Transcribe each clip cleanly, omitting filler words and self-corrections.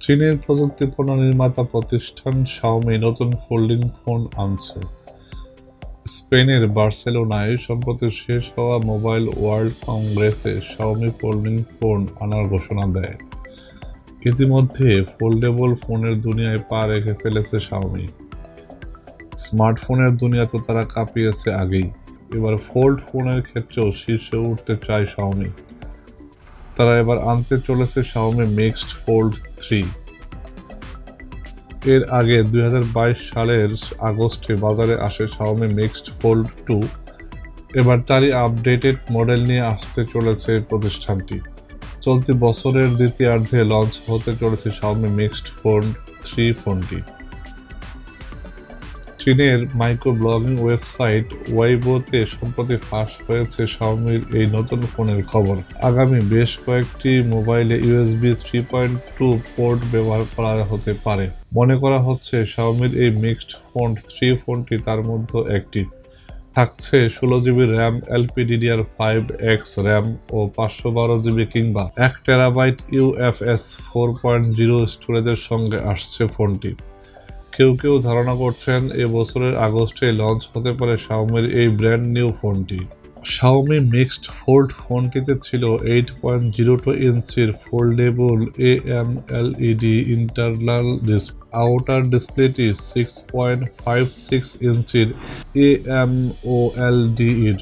চীনের প্রযুক্তি পণ্য নির্মাতা প্রতিষ্ঠান Xiaomi নতুন ফোল্ডিং ফোন আনছে। স্পেনের বার্সেলোনায় সম্প্রতি শেষ হওয়া মোবাইল ওয়ার্ল্ড কংগ্রেসে Xiaomi ফোল্ডিং ফোন আনার ঘোষণা দেয়। ইতিমধ্যে ফোল্ডেবল ফোনের দুনিয়ায় পা রেখে ফেলেছে Xiaomi। স্মার্টফোনের দুনিয়া তো তারা কাঁপিয়েছে আগেই, এবার ফোল্ড ফোনের ক্ষেত্রেও শীর্ষে উঠতে চায় Xiaomi। তারা এবার আনতে চলেছে Xiaomi Mixed Fold 3। এর আগে 2022 সালের আগস্টে বাজারে আসে Xiaomi Mixed Fold 2। এবার তারই আপডেটেড মডেল নিয়ে আসতে চলেছে প্রতিষ্ঠানটি। চলতি বছরের দ্বিতীয়ার্ধে লঞ্চ হতে চলেছে Xiaomi Mixed Fold 3 ফোনটি। চীনের মাইক্রো ব্লগিং ওয়েবসাইট ওয়েইবোতে সম্প্রতি ফাঁস হয়েছে Xiaomiর এই নতুন ফোনের খবর। আগামী বেশ কয়েকটি মোবাইলে USB 3.2 পোর্ট ব্যবহার করা হতে পারে। মনে করা হচ্ছে Xiaomiর এই মিক্সড ফোল্ড 3 ফোনটি তার মধ্যে একটি। থাকছে 16GB র্যাম, LPDDR5X র্যাম ও 512GB কিংবা 1TB UFS 4.0 স্টোরেজের সঙ্গে আসছে ফোনটি। কেউ কেউ ধারণা করছেন এবছরের আগস্টে লঞ্চ হতে পারে Xiaomiর এই ব্র্যান্ড নিউ ফোনটি। Xiaomi Mixed Fold ফোনটিতে ছিল 8.02 ইঞ্চির foldable AMOLED internal display. Outer ডিসপ্লেটি 6.56 ইঞ্চির AMOLED।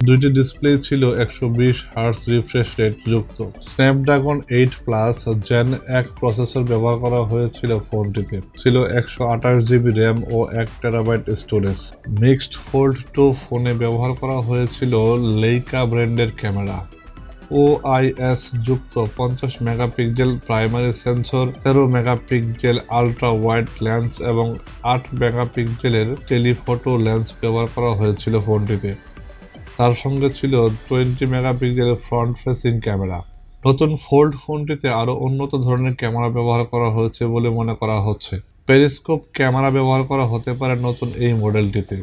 দুইটি ডিসপ্লে ছিল 120 হার্টজ রিফ্রেশ রেট যুক্ত। স্ন্যাপড্রাগন 8+ জেন 1 প্রসেসর ব্যবহার করা হয়েছিল ফোনটিতে। ছিল 128GB র্যাম ও 1TB স্টোরেজ। মিক্সড ফোল্ড 2 ফোনে ব্যবহার করা হয়েছিল লেইকা ব্র্যান্ডের ক্যামেরা। OIS যুক্ত 50 megapixel primary sensor, 13 megapixel ultra wide lens এবং 8 মেগাপিক্সেলের টেলিফটো লেন্স ব্যবহার করা হয়েছিল ফোনটিতে। তার সঙ্গে ছিল 20 মেগাপিক্সেলের ফ্রন্ট ফেসিং ক্যামেরা। নতুন ফোল্ড ফোনটিতে আরও উন্নত ধরনের ক্যামেরা ব্যবহার করা হয়েছে বলে মনে করা হচ্ছে। পেরিস্কোপ ক্যামেরা ব্যবহার করা হতে পারে নতুন এই মডেলটিতে,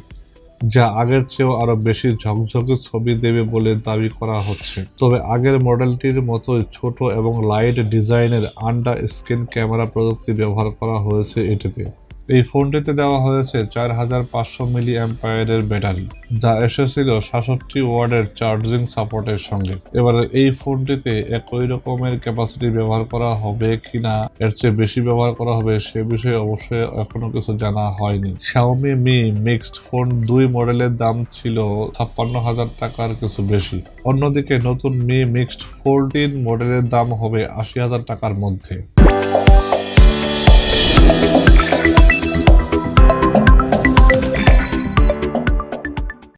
যা আগের চেয়েও আরো বেশি ঝকঝকে ছবি দেবে বলে দাবি করা হচ্ছে। তবে আগের মডেলটির মতোই ছোট এবং লাইট ডিজাইনের আন্ডার স্ক্রিন ক্যামেরা প্রযুক্তি ব্যবহার করা হয়েছে এটিতে। এই ফোনটিতে দেওয়া হয়েছে 4500 মিলিঅ্যাম্পিয়ারের ব্যাটারি, যা এসেছিল 66 ওয়াটের চার্জিং সাপোর্টের সঙ্গে। এবার এই ফোনটিতে একই রকমের ক্যাপাসিটি ব্যবহার করা হবে কিনা, এর চেয়ে বেশি ব্যবহার করা হবে সে বিষয়ে অবশ্যই এখনো কিছু জানা হয়নি। Xiaomi Mi Mixed Fold 2 মডেলের দাম ছিল 56,000 টাকার কিছু বেশি। অন্যদিকে নতুন Mi Mixed Fold 3 মডেলের দাম হবে 80,000 টাকার মধ্যে।